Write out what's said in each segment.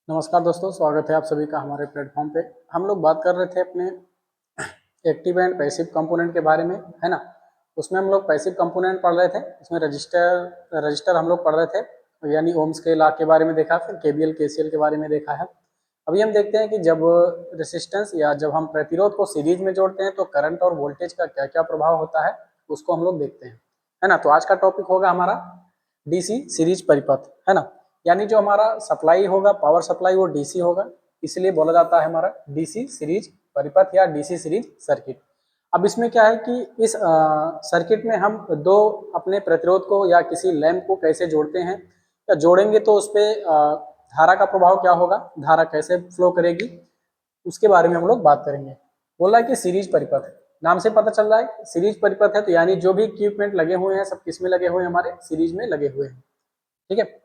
नमस्कार दोस्तों, स्वागत है आप सभी का हमारे प्लेटफॉर्म पे। हम लोग बात कर रहे थे अपने एक्टिव एंड पैसिव कंपोनेंट के बारे में, है ना। उसमें हम लोग पैसिव कंपोनेंट पढ़ रहे थे। इसमें रजिस्टर हम लोग पढ़ रहे थे, यानी ओम्स के लॉ के बारे में देखा, फिर केबीएल केसीएल के बारे में देखा है। अभी हम देखते हैं कि जब रेसिस्टेंस या जब हम प्रतिरोध को सीरीज में जोड़ते हैं तो करंट और वोल्टेज का क्या क्या प्रभाव होता है, उसको हम लोग देखते हैं, है ना। तो आज का टॉपिक होगा हमारा डीसी सीरीज परिपथ, है ना। यानी जो हमारा सप्लाई होगा, पावर सप्लाई, वो डीसी होगा, इसलिए बोला जाता है हमारा डीसी सीरीज परिपथ या डीसी सीरीज सर्किट। अब इसमें क्या है कि इस सर्किट में हम दो अपने प्रतिरोध को या किसी लैंप को कैसे जोड़ते हैं, या जोड़ेंगे तो उस पर धारा का प्रभाव क्या होगा, धारा कैसे फ्लो करेगी, उसके बारे में हम लोग बात करेंगे। बोला कि सीरीज परिपथ है, नाम से पता चल रहा है सीरीज परिपथ है, तो यानी जो भी इक्विपमेंट लगे हुए हैं सब किस में लगे हुए हैं, हमारे सीरीज में लगे हुए हैं। ठीक है।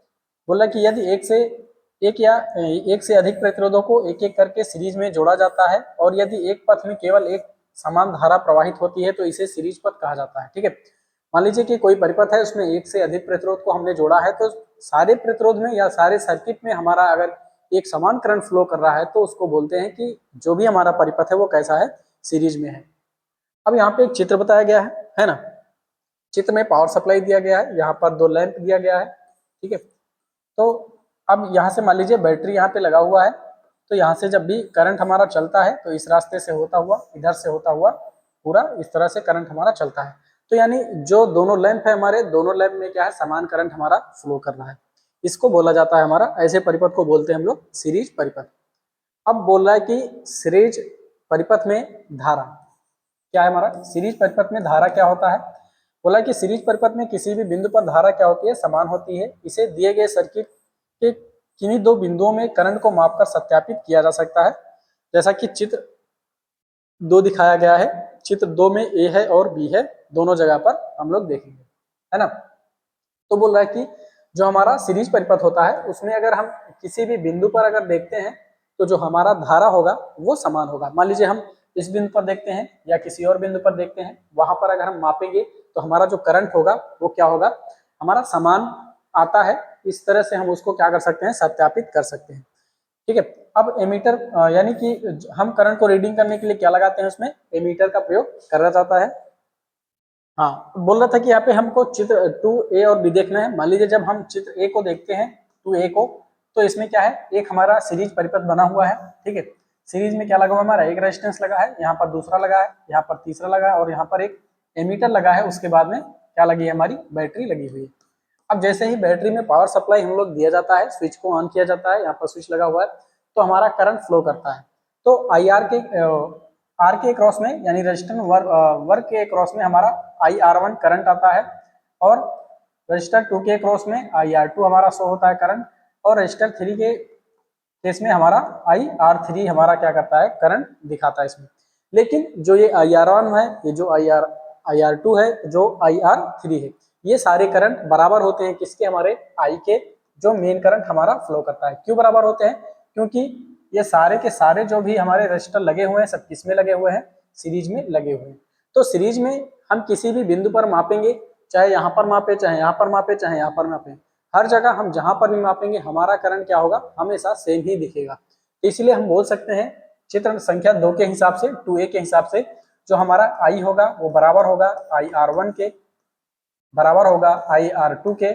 बोला कि यदि एक से अधिक प्रतिरोधों को एक एक करके सीरीज में जोड़ा जाता है और यदि एक पथ में केवल एक समान धारा प्रवाहित होती है तो इसे सीरीज पथ कहा जाता है। ठीक है। मान लीजिए कि कोई परिपथ है, उसमें एक से अधिक प्रतिरोध को हमने जोड़ा है, तो सारे प्रतिरोध में या सारे सर्किट में हमारा अगर एक समान करंट फ्लो कर रहा है तो उसको बोलते हैं कि जो भी हमारा परिपथ है वो कैसा है, सीरीज में है। अब यहाँ पे एक चित्र बताया गया है ना। चित्र में पावर सप्लाई दिया गया है, यहाँ पर दो लैंप दिया गया है। ठीक है। तो अब यहाँ से मान लीजिए बैटरी यहाँ पे लगा हुआ है, तो यहाँ से जब भी करंट हमारा चलता है तो इस रास्ते से होता हुआ, इधर से होता हुआ पूरा इस तरह से करंट हमारा चलता है। तो यानी जो दोनों लैंप है हमारे, दोनों लैंप में क्या है, समान करंट हमारा फ्लो कर रहा है। इसको बोला जाता है हमारा, ऐसे परिपथ को बोलते हैं हम लोग सीरीज परिपथ। अब बोल रहा है कि सीरीज परिपथ में धारा क्या है, हमारा सीरीज परिपथ में धारा क्या होता है। बोला कि सीरीज परिपथ में किसी भी बिंदु पर धारा क्या होती है, समान होती है। इसे दिए गए सर्किट के किन्हीं दो बिंदुओं में करंट को मापकर सत्यापित किया जा सकता है, जैसा कि चित्र 2 दिखाया गया है। चित्र 2 में ए है और बी है, दोनों जगह पर हम लोग देखेंगे, है ना। तो बोल रहा है कि जो हमारा सीरीज परिपथ होता है उसमें अगर हम किसी भी बिंदु पर अगर देखते हैं तो जो हमारा धारा होगा वो समान होगा। मान लीजिए हम इस बिंदु पर देखते हैं या किसी और बिंदु पर देखते हैं, वहां पर अगर हम मापेंगे तो हमारा जो करंट होगा वो क्या होगा, हमारा समान आता है। इस तरह से हम उसको क्या कर सकते हैं, सत्यापित कर सकते हैं। ठीक है। अब एमीटर यानी कि हम करंट को रीडिंग करने के लिए क्या लगाते हैं, उसमें एमीटर का प्रयोग करा जाता है। हाँ, बोल रहा था कि यहाँ पे हमको चित्र 2A और बी देखना है। मान लीजिए जब हम चित्र ए को देखते हैं, 2A को, तो इसमें क्या है, एक हमारा सीरीज परिपथ बना हुआ है। ठीक है। सीरीज में क्या लगा हुआ है, हमारा एक रेजिस्टेंस लगा है, यहाँ पर दूसरा लगा है, यहाँ पर तीसरा लगा है और यहाँ पर एक एमीटर लगा है। उसके बाद में क्या लगी है, हमारी बैटरी लगी हुई है। अब जैसे ही बैटरी में पावर सप्लाई हम लोग दिया जाता है, स्विच को ऑन किया जाता है, यहाँ पर स्विच लगा हुआ है, तो हमारा करंट फ्लो करता है। तो आई आर के क्रॉस में, यानी रजिस्टर वर्ग के क्रॉस में हमारा IR1 करंट आता है, और रजिस्टर 2 के क्रॉस में IR2 हमारा शो होता है करंट, और रजिस्टर 3 के केस में हमारा IR3 हमारा क्या करता है, करंट दिखाता है इसमें। लेकिन जो ये IR1 है, ये जो IR2 है, जो IR3 है, ये सारे करंट बराबर होते हैं किसके, हमारे आई के, जो मेन करंट हमारा फ्लो करता है। क्यों बराबर होते हैं, क्योंकि ये सारे के सारे जो भी हमारे रजिस्टर लगे हुए हैं सब किस में लगे हुए हैं, सीरीज में लगे हुए हैं। तो सीरीज में हम किसी भी बिंदु पर मापेंगे, चाहे यहाँ पर मापे, चाहे यहाँ पर मापे, चाहे यहाँ पर मापे, हर जगह हम जहां पर भी मापेंगे हमारा करंट क्या होगा, हमेशा सेम ही दिखेगा। इसलिए हम बोल सकते हैं चित्र संख्या 2 के हिसाब से, 2A के हिसाब से, जो हमारा आई होगा वो बराबर होगा IR1 के, बराबर होगा IR2 के,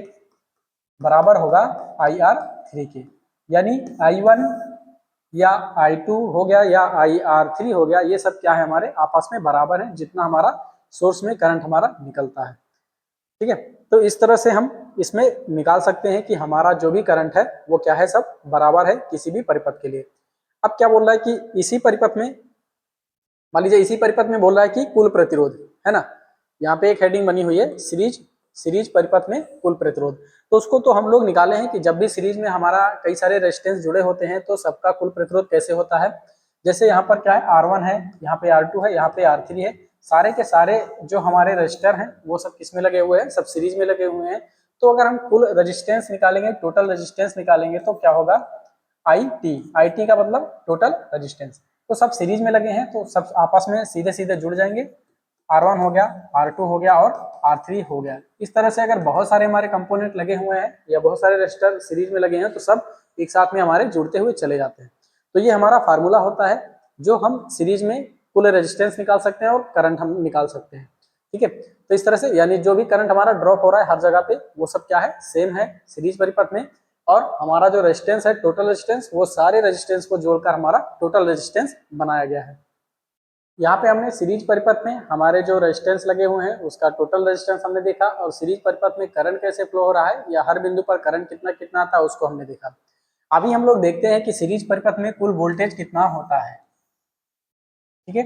बराबर होगा IR3 के। यानी I1 या I2 हो गया या IR3 हो गया, ये सब क्या है, हमारे आपस में बराबर है, जितना हमारा सोर्स में करंट हमारा निकलता है। ठीक है। तो इस तरह से हम इसमें निकाल सकते हैं कि हमारा जो भी करंट है वो क्या है, सब बराबर है किसी भी परिपथ के लिए। अब क्या बोल रहा है कि इसी परिपथ में, मान लीजिए इसी परिपथ में बोल रहा है कि कुल प्रतिरोध, है ना। यहाँ पे एक हेडिंग बनी हुई है, सीरीज परिपथ में कुल प्रतिरोध। तो उसको तो हम लोग निकाले हैं कि जब भी सीरीज में हमारा कई सारे रेजिस्टेंस जुड़े होते हैं तो सबका कुल प्रतिरोध कैसे होता है। जैसे यहाँ पर क्या है, R1 है, यहाँ पे R2 है, यहाँ पे R3 है, सारे के सारे जो हमारे रजिस्टर हैं वो सब किस में लगे हुए हैं, सब सीरीज में लगे हुए हैं। तो अगर हम कुल रेजिस्टेंस निकालेंगे, टोटल रेजिस्टेंस निकालेंगे, तो क्या होगा, IT का मतलब टोटल रेजिस्टेंस। तो सब सीरीज में लगे हैं तो सब आपस में सीधे सीधे जुड़ जाएंगे। R1 हो गया, R2 हो गया और R3 हो गया। इस तरह से अगर बहुत सारे हमारे कंपोनेंट लगे हुए हैं या बहुत सारे रजिस्टर सीरीज में लगे हैं तो सब एक साथ में हमारे जुड़ते हुए चले जाते हैं। तो ये हमारा फार्मूला होता है जो हम सीरीज में कुल रेजिस्टेंस निकाल सकते हैं और करंट हम निकाल सकते हैं। ठीक है, तो इस तरह से यानी जो भी करंट हमारा ड्रॉप हो रहा है हर जगह पे वो सब क्या है, सेम है सीरीज परिपथ में। और हमारा जो रेजिस्टेंस है टोटल रेजिस्टेंस, वो सारे रेजिस्टेंस को जोड़कर हमारा टोटल रेजिस्टेंस बनाया गया है। यहाँ पे हमने सीरीज परिपथ में हमारे जो रेजिस्टेंस लगे हुए हैं उसका टोटल रेजिस्टेंस हमने देखा, और सीरीज परिपथ में करंट कैसे फ्लो हो रहा है या हर बिंदु पर करंट कितना कितना आता है उसको हमने देखा। अभी हम लोग देखते हैं कि सीरीज परिपथ में कुल वोल्टेज कितना होता है। ठीक है,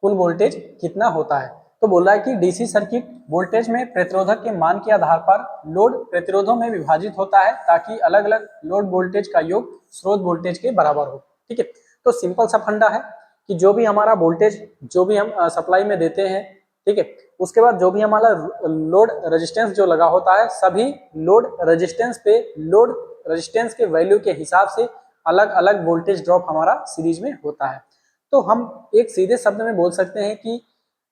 कुल वोल्टेज कितना होता है, तो बोल रहा है कि डीसी सर्किट वोल्टेज में प्रतिरोधक के मान के आधार पर लोड प्रतिरोधों में विभाजित होता है ताकि अलग अलग लोड वोल्टेज का योग स्रोत वोल्टेज के बराबर हो। ठीक है, तो सिंपल सा फंडा है कि जो भी हमारा वोल्टेज जो भी हम सप्लाई में देते हैं, ठीक है, उसके बाद जो भी हमारा लोड रेजिस्टेंस जो लगा होता है सभी लोड रेजिस्टेंस पे लोड रेजिस्टेंस के वैल्यू के हिसाब से अलग अलग वोल्टेज ड्रॉप हमारा सीरीज में होता है। तो हम एक सीधे शब्द में बोल सकते हैं कि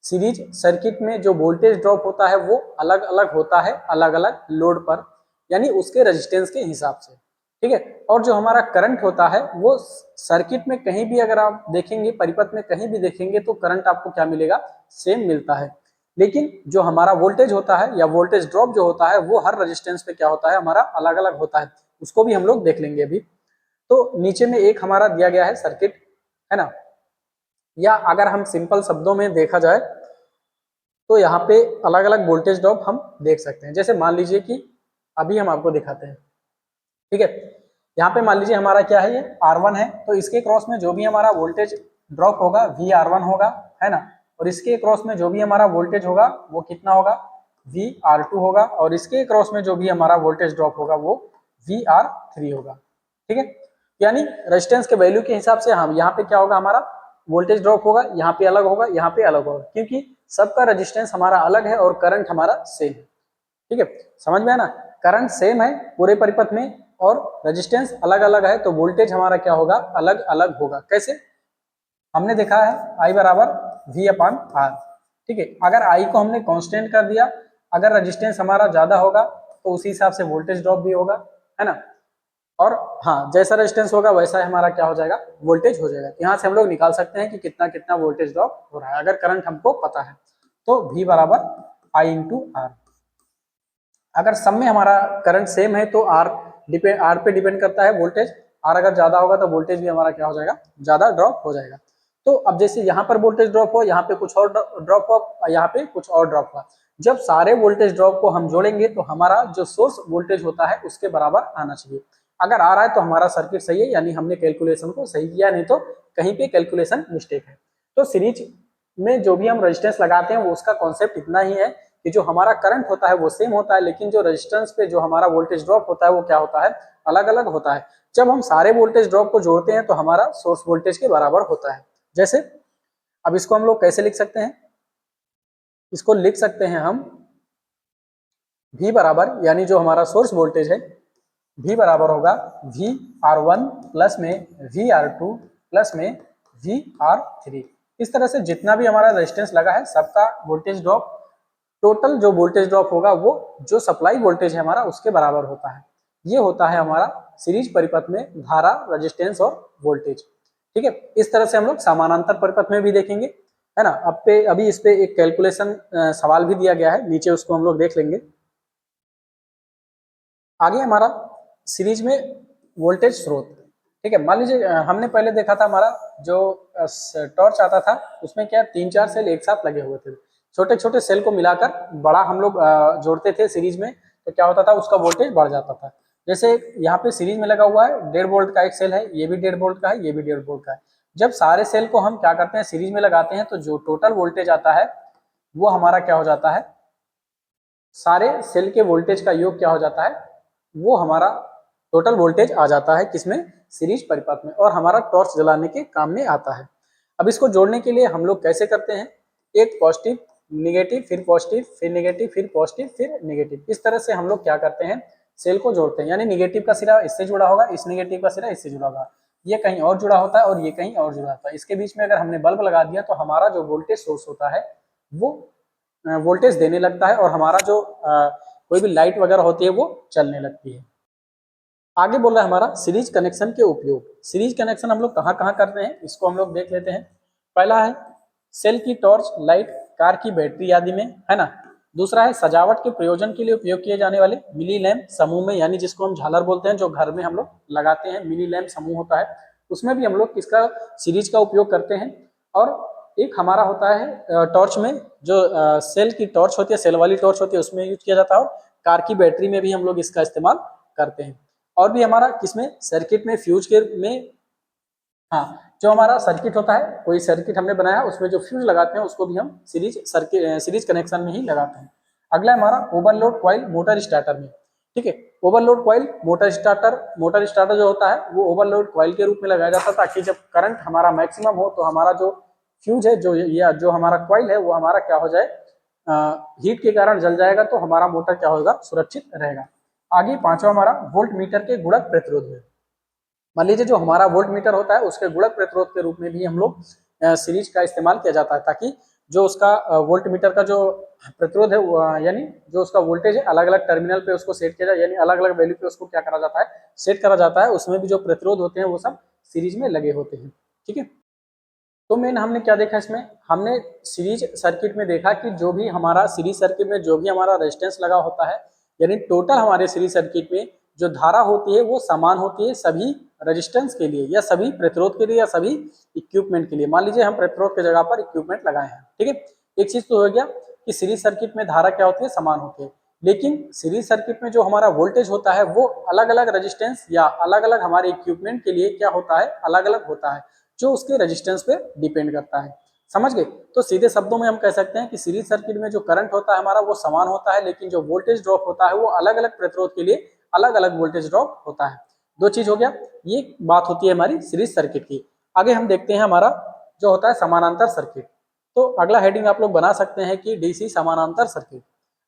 सीरीज सर्किट में जो वोल्टेज ड्रॉप होता है वो अलग अलग होता है अलग अलग लोड पर, यानी उसके रेजिस्टेंस के हिसाब से। ठीक है, और जो हमारा करंट होता है वो सर्किट में कहीं भी अगर आप देखेंगे, परिपथ में कहीं भी देखेंगे तो करंट आपको क्या मिलेगा, सेम मिलता है। लेकिन जो हमारा वोल्टेज होता है या वोल्टेज ड्रॉप जो होता है वो हर रेजिस्टेंस पे क्या होता है, हमारा अलग अलग होता है। उसको भी हम लोग देख लेंगे अभी। तो नीचे में एक हमारा दिया गया है सर्किट, है ना, या अगर हम सिंपल शब्दों में देखा जाए तो यहाँ पे अलग अलग वोल्टेज ड्रॉप हम देख सकते हैं। जैसे मान लीजिए कि अभी हम आपको दिखाते हैं। ठीक है, यहाँ पे मान लीजिए हमारा क्या है, ये R1 है, तो इसके क्रॉस में जो भी हमारा वोल्टेज ड्रॉप होगा VR1 होगा, है ना, और इसके क्रॉस में जो भी हमारा वोल्टेज होगा वो कितना होगा, VR2 होगा, और इसके क्रॉस में जो भी हमारा वोल्टेज ड्रॉप होगा वो VR3 होगा। ठीक है, यानी रेजिस्टेंस के वैल्यू के हिसाब से हम यहाँ पे क्या होगा, हमारा वोल्टेज ड्रॉप होगा, यहाँ पे अलग होगा, यहाँ पे अलग होगा, क्योंकि सबका रेजिस्टेंस हमारा अलग है और करंट हमारा सेम है। ठीक है, समझ में है ना, करंट सेम है पूरे परिपथ में और रेजिस्टेंस अलग अलग है, तो वोल्टेज हमारा क्या होगा, अलग अलग होगा। कैसे, हमने देखा है I बराबर V/R। ठीक है, अगर I को हमने कांस्टेंट कर दिया, अगर रेजिस्टेंस हमारा ज्यादा होगा तो उसी हिसाब से वोल्टेज ड्रॉप भी होगा, है ना, और हाँ जैसा रेजिस्टेंस होगा वैसा हमारा क्या हो जाएगा, वोल्टेज हो जाएगा। यहाँ से हम लोग निकाल सकते हैं कि कितना कितना वोल्टेज ड्रॉप हो रहा है अगर करंट हमको पता है। तो V बराबर I/R। अगर सब में हमारा करंट सेम है तो R पे डिपेंड करता है वोल्टेज। R अगर ज्यादा होगा तो वोल्टेज भी हमारा क्या हो जाएगा, ज्यादा ड्रॉप हो जाएगा। तो अब जैसे यहाँ पर वोल्टेज ड्रॉप हो, यहाँ पे कुछ और ड्रॉप हो, यहाँ पे कुछ और ड्रॉप हो, जब सारे वोल्टेज ड्रॉप को हम जोड़ेंगे तो हमारा जो सोर्स वोल्टेज होता है उसके बराबर आना चाहिए। अगर आ रहा है तो हमारा सर्किट सही है, यानी हमने कैलकुलेशन को सही किया, नहीं तो कहीं पे कैलकुलेशन मिस्टेक है। तो सीरीज में जो भी हम रेजिस्टेंस लगाते हैं वो उसका कॉन्सेप्ट इतना ही है कि जो हमारा करंट होता है वो सेम होता है, लेकिन जो रेजिस्टेंस पे जो हमारा वोल्टेज ड्रॉप होता है वो क्या होता है, अलग अलग होता है। जब हम सारे वोल्टेज ड्रॉप को जोड़ते हैं तो हमारा सोर्स वोल्टेज के बराबर होता है। जैसे अब इसको हम लोग कैसे लिख सकते हैं, इसको लिख सकते हैं हम V बराबर, यानी जो हमारा सोर्स वोल्टेज है V बराबर होगा VR1 प्लस में VR2 प्लस में VR3। इस तरह से जितना भी हमारा रेजिस्टेंस लगा है सबका वोल्टेज ड्रॉप, टोटल जो वोल्टेज ड्रॉप होगा वो जो सप्लाई वोल्टेज है हमारा उसके बराबर होता है। ये होता है हमारा सीरीज परिपथ में धारा, रेजिस्टेंस और वोल्टेज। ठीक है, इस तरह से हम लोग समानांतर परिपथ में भी देखेंगे, है ना। अभी इस पे एक कैलकुलेशन सवाल भी दिया गया है नीचे, उसको हम लोग देख लेंगे। आगे हमारा सीरीज में वोल्टेज स्रोत। ठीक है, मान लीजिए हमने पहले देखा था हमारा जो टॉर्च आता था उसमें क्या 3-4 सेल एक साथ लगे हुए थे, छोटे छोटे सेल को मिलाकर बड़ा हम लोग जोड़ते थे सीरीज में, तो क्या होता था, उसका वोल्टेज बढ़ जाता था। जैसे यहाँ पे सीरीज में लगा हुआ है 1.5 वोल्ट का एक सेल है, ये भी 1.5 वोल्ट का है, ये भी 1.5 वोल्ट का है। जब सारे सेल को हम क्या करते हैं, सीरीज में लगाते हैं, तो जो टोटल वोल्टेज आता है वो हमारा क्या हो जाता है, सारे सेल के वोल्टेज का योग क्या हो जाता है, वो हमारा टोटल वोल्टेज आ जाता है किसमें, सीरीज परिपथ में, और हमारा टॉर्च जलाने के काम में आता है। अब इसको जोड़ने के लिए हम लोग कैसे करते हैं, एक पॉजिटिव निगेटिव फिर पॉजिटिव फिर निगेटिव फिर पॉजिटिव फिर निगेटिव, इस तरह से हम लोग क्या करते हैं, सेल को जोड़ते हैं। यानी निगेटिव का सिरा इससे जुड़ा होगा, इस निगेटिव का सिरा इससे जुड़ा होगा, ये कहीं और जुड़ा होता है और ये कहीं और जुड़ा होता है। इसके बीच में अगर हमने बल्ब लगा दिया तो हमारा जो वोल्टेज सोर्स होता है वो वोल्टेज देने लगता है और हमारा जो कोई भी लाइट वगैरह होती है वो चलने लगती है। आगे बोल रहा है हमारा सीरीज कनेक्शन के उपयोग। सीरीज कनेक्शन हम लोग कहाँ कहाँ करते हैं इसको हम लोग देख लेते हैं। पहला है सेल की टॉर्च लाइट, कार की बैटरी आदि में, है ना। दूसरा है सजावट के प्रयोजन के लिए उपयोग किए जाने वाले मिनी लैम्प समूह में, यानी जिसको हम झालर बोलते हैं, जो घर में हम लोग लगाते हैं, मिनी लैम्प समूह होता है, उसमें भी हम लोग किसका सीरीज का उपयोग करते हैं। और एक हमारा होता है टॉर्च में, जो सेल की टॉर्च होती है, सेल वाली टॉर्च होती है, उसमें यूज किया जाता है। और कार की बैटरी में भी हम लोग इसका इस्तेमाल करते हैं। और भी हमारा किसमें सर्किट में फ्यूज के में, हाँ, जो हमारा सर्किट होता है, कोई सर्किट हमने बनाया उसमें जो फ्यूज लगाते हैं उसको भी हम सीरीज कनेक्शन में ही लगाते हैं। अगला हमारा ओवरलोड कॉइल मोटर स्टार्टर में। ठीक है, ओवरलोड कॉइल मोटर स्टार्टर जो होता है वो ओवरलोड कॉइल के रूप में लगाया जाता है, ताकि जब करंट हमारा मैक्सिमम हो तो हमारा जो फ्यूज है, जो हमारा कॉइल है, वो हमारा क्या हो जाए, हीट के कारण जल जाएगा, तो हमारा मोटर क्या होगा, सुरक्षित रहेगा। आगे पांचवा हमारा वोल्ट मीटर के गुणक प्रतिरोध में। मान लीजिए जो हमारा वोल्ट मीटर होता है उसके गुणक प्रतिरोध के रूप में भी हम लोग सीरीज का इस्तेमाल किया जाता है, ताकि जो उसका वोल्ट मीटर का जो प्रतिरोध है, यानी जो उसका वोल्टेज है, अलग अलग टर्मिनल पे उसको सेट किया जाए, यानी अलग अलग वैल्यू पे उसको क्या करा जाता है, सेट करा जाता है। उसमें भी जो प्रतिरोध होते हैं वो सब सीरीज में लगे होते हैं। ठीक है, तो मेन हमने क्या देखा इसमें, हमने सीरीज सर्किट में देखा कि जो भी हमारा सीरीज सर्किट में जो भी हमारा रेजिस्टेंस लगा होता है, यानी टोटल हमारे सीरीज सर्किट में जो धारा होती है वो समान होती है सभी रेजिस्टेंस के लिए, या सभी प्रतिरोध के लिए, या सभी इक्विपमेंट के लिए। मान लीजिए हम प्रतिरोध की जगह पर इक्विपमेंट लगाए हैं। ठीक है, एक चीज तो हो गया कि सीरीज सर्किट में धारा क्या होती है, समान होती है। लेकिन सीरीज सर्किट में जो हमारा वोल्टेज होता है वो अलग अलग रेजिस्टेंस या अलग अलग हमारे इक्विपमेंट के लिए क्या होता है, अलग अलग होता है, जो उसके रेजिस्टेंस पे डिपेंड करता है। समझ गए? तो सीधे शब्दों में हम कह सकते हैं कि सीरीज सर्किट में जो करंट होता है हमारा वो समान होता है, लेकिन जो वोल्टेज ड्रॉप होता है वो अलग अलग प्रतिरोध के लिए अलग अलग वोल्टेज ड्रॉप होता है। दो चीज हो गया, ये बात होती है हमारी सीरीज सर्किट की। आगे हम देखते हैं हमारा जो होता है समानांतर सर्किट। तो अगला हेडिंग आप लोग बना सकते हैं कि डीसी समानांतर सर्किट।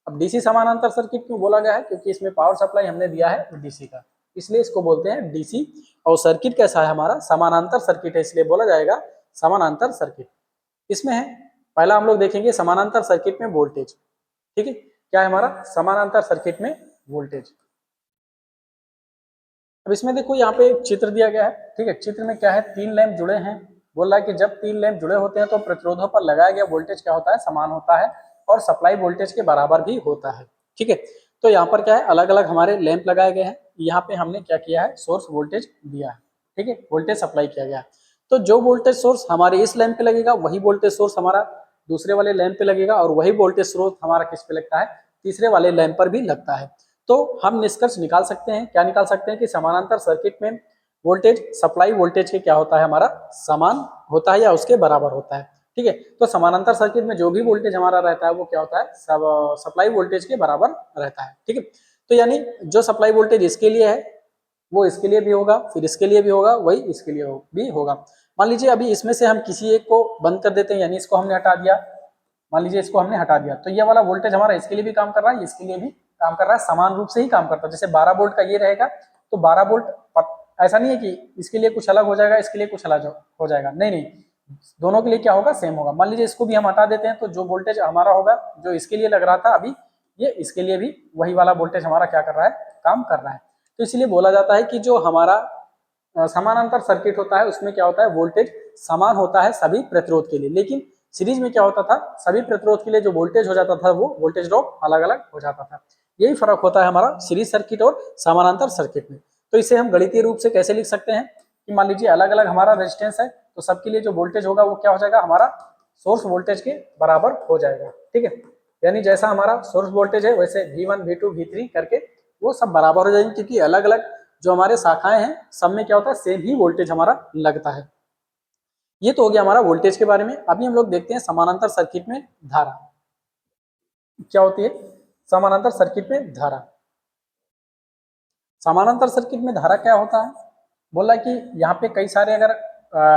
अब डीसी समानांतर सर्किट क्यों बोला गया है, क्योंकि इसमें पावर सप्लाई हमने दिया है डीसी का, इसलिए इसको बोलते हैं डीसी। और सर्किट कैसा है हमारा, समानांतर सर्किट है, इसलिए बोला जाएगा समानांतर सर्किट। इसमें है, पहला हम लोग देखेंगे समानांतर सर्किट में वोल्टेज। ठीक है, क्या है हमारा समानांतर सर्किट में वोल्टेज। अब इसमें देखो यहाँ पे एक चित्र दिया गया है। ठीक है, चित्र में क्या है, तीन लैंप जुड़े हैं। बोल रहा है कि जब तीन लैंप जुड़े होते हैं तो प्रतिरोधों पर लगाया गया वोल्टेज क्या होता है, समान होता है, और सप्लाई वोल्टेज के बराबर भी होता है। ठीक है, तो यहाँ पर क्या है, अलग अलग हमारे लैंप लगाए गए हैं। यहाँ पे हमने क्या किया है, सोर्स वोल्टेज दिया है। ठीक है, वोल्टेज सप्लाई किया गया है। तो जो वोल्टेज सोर्स हमारे इस लैंप पे लगेगा वही वोल्टेज सोर्स हमारा दूसरे वाले लैंप पे लगेगा, और वही वोल्टेज स्रोत हमारा किस पे लगता है, तीसरे वाले लैंप पर भी लगता है। तो हम निष्कर्ष निकाल सकते हैं, क्या निकाल सकते हैं कि समानांतर सर्किट में वोल्टेज सप्लाई वोल्टेज के क्या होता है, हमारा समान होता है या उसके बराबर होता है। ठीक है, तो समानांतर सर्किट में जो भी वोल्टेज हमारा रहता है वो क्या होता है, सब सप्लाई वोल्टेज के बराबर रहता है। ठीक है, तो यानी जो सप्लाई वोल्टेज इसके लिए है वो इसके लिए भी होगा, फिर इसके लिए भी होगा, वही इसके लिए भी होगा। मान लीजिए अभी इसमें से हम किसी एक को बंद कर देते हैं, यानी इसको हमने हटा दिया, मान लीजिए इसको हमने हटा दिया, तो ये वाला वोल्टेज हमारा इसके लिए भी काम कर रहा है, इसके लिए भी काम कर रहा है, समान रूप से ही काम करता है। जैसे 12 वोल्ट का ये रहेगा तो 12 वोल्ट, ऐसा नहीं है कि इसके लिए कुछ अलग हो जाएगा, इसके लिए कुछ अलग हो जाएगा, नहीं नहीं, दोनों के लिए क्या होगा, सेम होगा। मान लीजिए इसको भी हम हटा देते हैं, तो जो वोल्टेज हमारा होगा, जो इसके लिए लग रहा था अभी, ये इसके लिए भी वही वाला वोल्टेज हमारा क्या कर रहा है, काम कर रहा है। तो इसलिए बोला जाता है कि जो हमारा समानांतर सर्किट होता है उसमें क्या होता है, वोल्टेज समान होता है सभी प्रतिरोध के लिए। लेकिन सीरीज में क्या होता था, सभी प्रतिरोध के लिए जो वोल्टेज हो जाता था वो वोल्टेज ड्रॉप अलग अलग हो जाता था। यही फर्क होता है हमारा सीरीज सर्किट और समानांतर सर्किट में। तो इसे हम गणितीय रूप से कैसे लिख सकते हैं कि मान लीजिए अलग अलग हमारा रेजिस्टेंस है, तो सबके लिए जो वोल्टेज होगा वो क्या हो जाएगा, हमारा सोर्स वोल्टेज के बराबर हो जाएगा। ठीक है, यानी जैसा हमारा सोर्स वोल्टेज है वैसे V1 V2 V3 करके वो सब बराबर हो जाएंगे, क्योंकि अलग अलग जो हमारे शाखाएं हैं सब में क्या होता है, सेम ही वोल्टेज हमारा लगता है। ये तो हो गया हमारा वोल्टेज के बारे में। अभी हम लोग देखते हैं समानांतर सर्किट में धारा क्या होती है। समानांतर सर्किट में धारा, समानांतर सर्किट में धारा क्या होता है, बोला कि यहाँ पे कई सारे अगर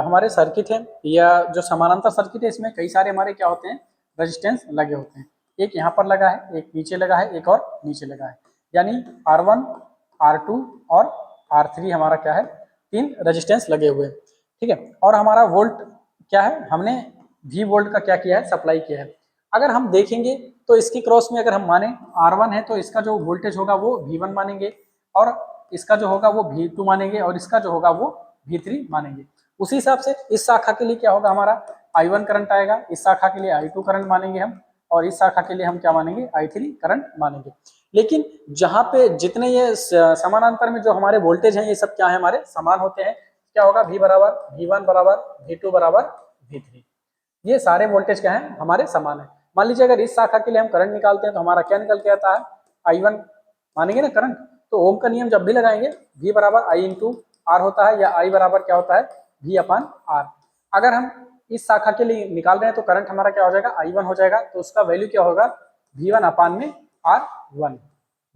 हमारे सर्किट है, या जो समानांतर सर्किट है इसमें कई सारे हमारे क्या होते हैं, रेजिस्टेंस लगे होते हैं। एक यहाँ पर लगा है, एक नीचे लगा है, एक और नीचे लगा है, यानी R1 R2 और R3 हमारा क्या है, तीन रेजिस्टेंस लगे हुए हैं। ठीक है, और हमारा वोल्ट क्या है, हमने V वोल्ट का क्या किया है, सप्लाई किया है। अगर हम देखेंगे तो इसकी क्रॉस में अगर हम माने R1 है तो इसका जो वोल्टेज होगा वो V1 मानेंगे, और इसका जो होगा वो V2 मानेंगे, और इसका जो होगा वो V3 मानेंगे। उसी हिसाब से इस शाखा के लिए क्या होगा, हमारा I1 करंट आएगा, इस शाखा के लिए I2 करंट मानेंगे हम, और इस शाखा के लिए हम क्या मानेंगे, I3 करंट मानेंगे। लेकिन जहां पे जितने ये समानांतर में जो हमारे वोल्टेज हैं ये सब क्या है, हमारे समान होते हैं। क्या होगा, V बराबर V1 बराबर V2 बराबर V3, ये सारे वोल्टेज क्या है, हमारे समान है। मान लीजिए अगर इस शाखा के लिए हम करंट निकालते हैं तो हमारा क्या निकल के आता है, I1 मानेंगे ना करंट, तो ओम का नियम जब भी लगाएंगे V बराबर I इंटू R होता है, या I बराबर क्या होता है, V अपान R। अगर हम इस शाखा के लिए निकाल रहे हैं तो करंट हमारा क्या हो जाएगा, I1 हो जाएगा, तो उसका वैल्यू क्या होगा, V1 अपान में R1,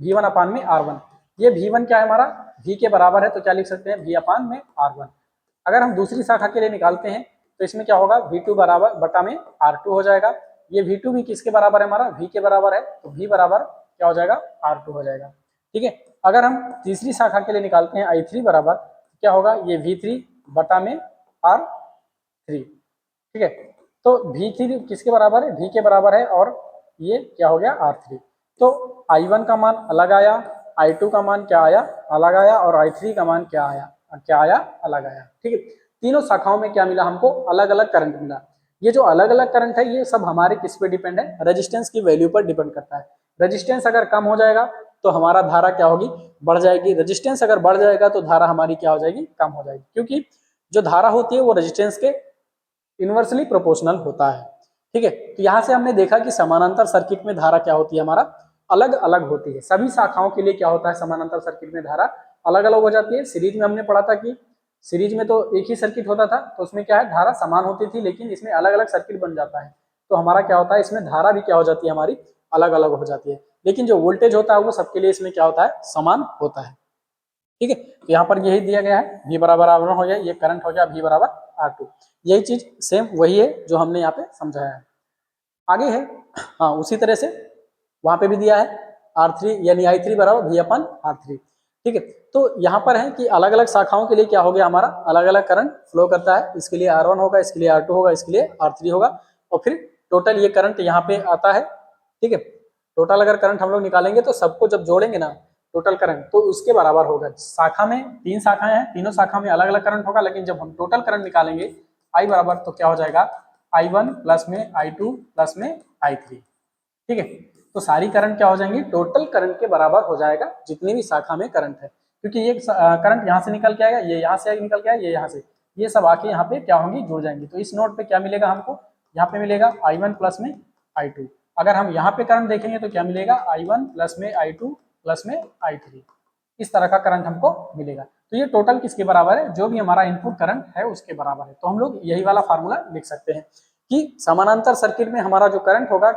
V1 अपान में R1। ये V1 क्या है हमारा, V के बराबर है, तो क्या लिख सकते हैं, V अपान में R1। अगर हम दूसरी शाखा के लिए निकालते हैं तो इसमें क्या होगा, V2 बराबर बटा में R2 हो जाएगा। ये V2 भी किसके बराबर है, हमारा V के बराबर है, तो V बराबर क्या हो जाएगा, R2 हो जाएगा। ठीक है, अगर हम तीसरी शाखा के लिए निकालते हैं I3 बराबर, क्या होगा, ये V3 बटा में R3। ठीक है, तो V3 किसके बराबर है, V के बराबर है, और ये क्या हो गया, R3। तो I1 का मान अलग आया, I2 का मान क्या आया, अलग आया, और I3 का मान क्या आया, अलग आया। ठीक है, तीनों शाखाओं में क्या मिला हमको, अलग अलग करंट मिला। ये जो अलग अलग करंट है ये सब हमारे किस पे डिपेंड है, रेजिस्टेंस की वैल्यू पर डिपेंड करता है। रेजिस्टेंस अगर कम हो जाएगा तो हमारा धारा क्या होगी, बढ़ जाएगी। रेजिस्टेंस अगर बढ़ जाएगा तो धारा हमारी क्या हो जाएगी, कम हो जाएगी, क्योंकि जो धारा होती है वो रेजिस्टेंस के इनवर्सली प्रोपोर्शनल होता है। ठीक है, तो यहाँ से हमने देखा कि समानांतर सर्किट में धारा क्या होती है, हमारा अलग अलग होती है। सभी शाखाओं के लिए क्या होता है, समानांतर सर्किट में धारा अलग अलग हो जाती है। सीरीज में हमने पढ़ा था कि सीरीज में तो एक ही सर्किट होता था, तो उसमें क्या है, धारा समान होती थी, लेकिन इसमें अलग अलग सर्किट बन जाता है, तो हमारा क्या होता है, इसमें धारा भी क्या हो जाती है, हमारी अलग अलग हो जाती है। लेकिन जो वोल्टेज होता है वो सबके लिए इसमें क्या होता है, समान होता है। ठीक है, तो यहाँ पर यही दिया गया है, V बराबर R1 हो गया, ये करंट हो गया V बराबर R2। यही चीज सेम वही है जो हमने यहाँ पे समझाया है। आगे है, हाँ उसी तरह से वहां पे भी दिया है R3 यानी I3 बराबर V अपन R3। ठीक है, तो यहाँ पर है कि अलग अलग शाखाओं के लिए क्या हो गया, हमारा अलग अलग करंट फ्लो करता है। इसके लिए R1 होगा, इसके लिए R2 होगा, इसके लिए R3 होगा, और फिर टोटल ये करंट यहाँ पे आता है। ठीक है, टोटल अगर करंट हम लोग निकालेंगे तो सबको जब जोड़ेंगे ना टोटल करंट, तो उसके बराबर होगा। शाखा में 3 शाखाएं हैं, तीनों शाखा में अलग अलग करंट होगा, लेकिन जब हम टोटल करंट निकालेंगे I बराबर, तो क्या हो जाएगा, I1 प्लस में I2 प्लस में I3। ठीक है, तो सारी करंट क्या हो जाएंगी, टोटल करंट के बराबर हो जाएगा जितनी भी शाखा में करंट है, क्योंकि ये करंट यहाँ से निकल के आएगा, ये यहाँ से निकल के आएगा, ये यहाँ से, ये सब आके यहाँ पे क्या होंगी, जुड़ जाएंगी। तो इस नोड पे क्या मिलेगा हमको, यहाँ पे मिलेगा I1 प्लस में I2। अगर हम यहाँ पे करंट देखेंगे तो क्या मिलेगा, I1 प्लस में I2 प्लस में I3, इस तरह का करंट हमको मिलेगा। तो ये टोटल किसके बराबर है, जो भी हमारा इनपुट करंट है उसके बराबर है। तो हम लोग यही वाला फार्मूला लिख सकते हैं कि समानांतर सर्किट में हमारा जो करंट होगा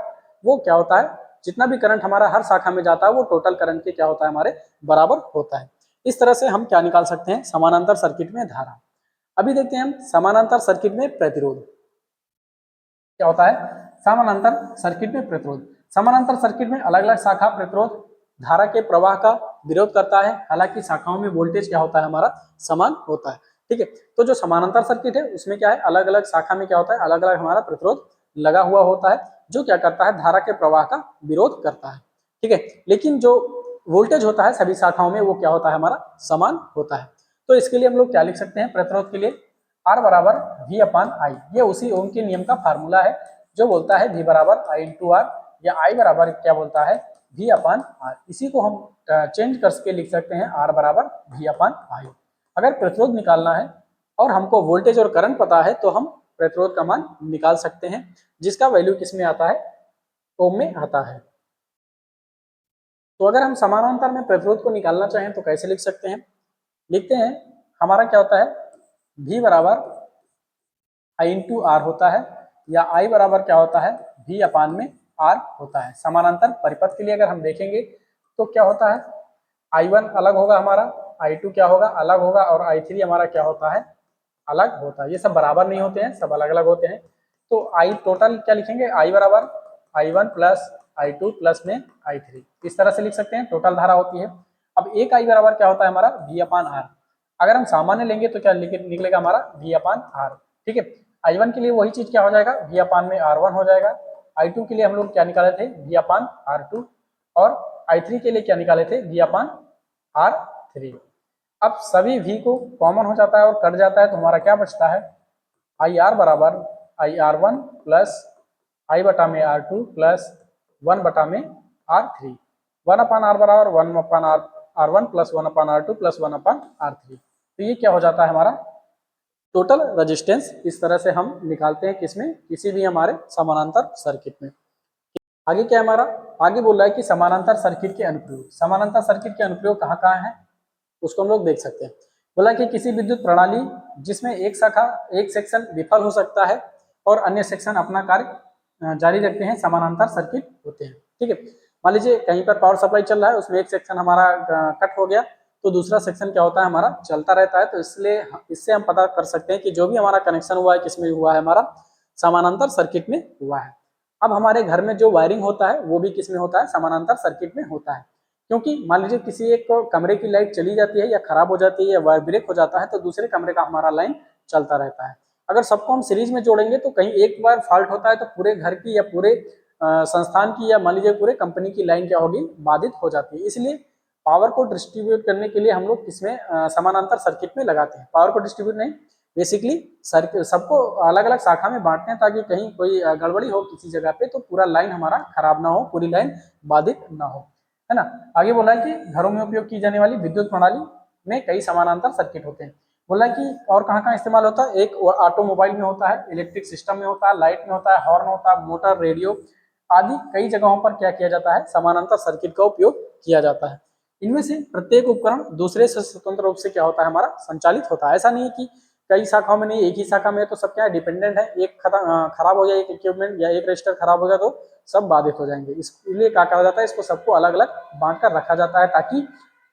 वो क्या होता है, जितना भी करंट हमारा हर शाखा में जाता है वो टोटल करंट के क्या होता है, हमारे बराबर होता है। इस तरह से हम क्या निकाल सकते हैं, समानांतर सर्किट में धारा। अभी देखते हैं हम समानांतर सर्किट में प्रतिरोध क्या होता है। समानांतर सर्किट में प्रतिरोध, समानांतर सर्किट में अलग अलग शाखा प्रतिरोध धारा के प्रवाह का विरोध करता है, हालांकि शाखाओं में वोल्टेज क्या होता है, हमारा समान होता है। ठीक है, तो जो समानांतर सर्किट है उसमें क्या है, अलग अलग शाखा में क्या होता है, अलग अलग हमारा प्रतिरोध लगा हुआ होता है, जो क्या करता है, धारा के प्रवाह का विरोध करता है। ठीक है, लेकिन जो वोल्टेज होता है सभी शाखाओं में वो क्या होता है, हमारा समान होता है। तो इसके लिए हम लोग क्या लिख सकते हैं, प्रतिरोध के लिए R बराबर V अपान आई, ये उसी ओम के नियम का फार्मूला है जो बोलता है V बराबर I इंटू आर, या I बराबर क्या बोलता है, V अपान आर। इसी को हम चेंज करके लिख सकते हैं R बराबर V अपान आई। अगर प्रतिरोध निकालना है और हमको वोल्टेज और करंट पता है तो हम प्रतिरोध का मान निकाल सकते हैं, जिसका वैल्यू किस में आता है, ओम में आता है। तो अगर हम समानांतर में प्रतिरोध को निकालना चाहें तो कैसे लिख सकते हैं, लिखते हैं, हमारा क्या होता है, V बराबर I इंटू आर होता है, या I बराबर क्या होता है, V अपान में R होता है। समानांतर परिपथ के लिए अगर हम देखेंगे तो क्या होता है, I1 अलग होगा हमारा, I2 क्या होगा, अलग होगा, और I3 हमारा क्या होता है, अलग होता है। ये सब बराबर नहीं होते हैं, सब अलग अलग होते हैं। तो I टोटल क्या लिखेंगे, I बराबर I1 प्लस I2 प्लस में I3, इस तरह से लिख सकते हैं, टोटल धारा होती है। अब एक I बराबर क्या होता है, हमारा V अपान R। अगर हम सामान्य लेंगे तो क्या निकलेगा, हमारा V अपान R। ठीक है, I1 के लिए वही चीज क्या हो जाएगा, V अपान में R1 हो जाएगा, I2 के लिए हम लोग क्या निकाले थे, V/R2, और I3 के लिए क्या निकाले थे, V/R3। अब सभी V को कॉमन हो जाता है और कट जाता है, तो हमारा क्या बचता है, IR बराबर IR1 plus I/R2 plus 1/R3। 1/R बराबर 1/R1 plus 1/R2 plus 1/R3। तो ये क्या हो जाता है हमारा टोटल रेजिस्टेंस। इस तरह से हम निकालते हैं किसमें, किसी भी हमारे समानांतर सर्किट में। आगे क्या है हमारा, आगे बोल रहा है कि समानांतर सर्किट के अनुप्रयोग। समानांतर सर्किट के अनुप्रयोग कहाँ कहाँ है, उसको हम लोग देख सकते हैं। बोला कि किसी विद्युत प्रणाली जिसमें एक सेक्शन विफल हो सकता है और अन्य सेक्शन अपना कार्य जारी रखते हैं, समानांतर सर्किट होते हैं। ठीक है, मान लीजिए कहीं पर पावर सप्लाई चल रहा है, उसमें एक सेक्शन हमारा कट हो गया, तो दूसरा सेक्शन क्या होता है हमारा चलता रहता है। तो इसलिए इससे हम पता कर सकते हैं कि जो भी हमारा कनेक्शन हुआ है किसमें हुआ है, हमारा समानांतर सर्किट में हुआ है। अब हमारे घर में जो वायरिंग होता है वो भी किसमें होता है, समानांतर सर्किट में होता है। क्योंकि मान लीजिए किसी एक कमरे की लाइट चली जाती है या खराब हो जाती है या वायर ब्रेक हो जाता है, तो दूसरे कमरे का हमारा लाइन चलता रहता है। अगर सबको हम सीरीज में जोड़ेंगे तो कहीं एक बार फॉल्ट होता है तो पूरे घर की या पूरे संस्थान की या मान लीजिए पूरे कंपनी की लाइन क्या होगी, बाधित हो जाती है। इसलिए पावर को डिस्ट्रीब्यूट करने के लिए हम लोग किसमें समानांतर सर्किट में लगाते हैं। पावर को डिस्ट्रीब्यूट नहीं, बेसिकली सबको अलग अलग शाखा में बांटते हैं ताकि कहीं कोई गड़बड़ी हो किसी जगह पे तो पूरा लाइन हमारा खराब ना हो, पूरी लाइन बाधित ना हो, है ना। आगे बोला है कि घरों में उपयोग की जाने वाली विद्युत प्रणाली में कई समानांतर सर्किट होते हैं। बोला है कि और कहाँ कहाँ इस्तेमाल होता है, एक ऑटोमोबाइल में होता है, इलेक्ट्रिक सिस्टम में होता है, लाइट में होता है, हॉर्न होता है, मोटर, रेडियो आदि कई जगहों पर क्या किया जाता है, समानांतर सर्किट का उपयोग किया जाता है। इनमें से प्रत्येक उपकरण दूसरे से स्वतंत्र रूप से क्या होता है, हमारा संचालित होता है। ऐसा नहीं है कि कई शाखाओं में नहीं, एक ही शाखा में तो सब क्या है, डिपेंडेंट है। एक खराब हो जाए एक इक्विपमेंट या एक रजिस्टर खराब हो गया तो सब बाधित हो जाएंगे। इसलिए क्या कहा जाता है, इसको सबको अलग अलग बांट कर रखा जाता है ताकि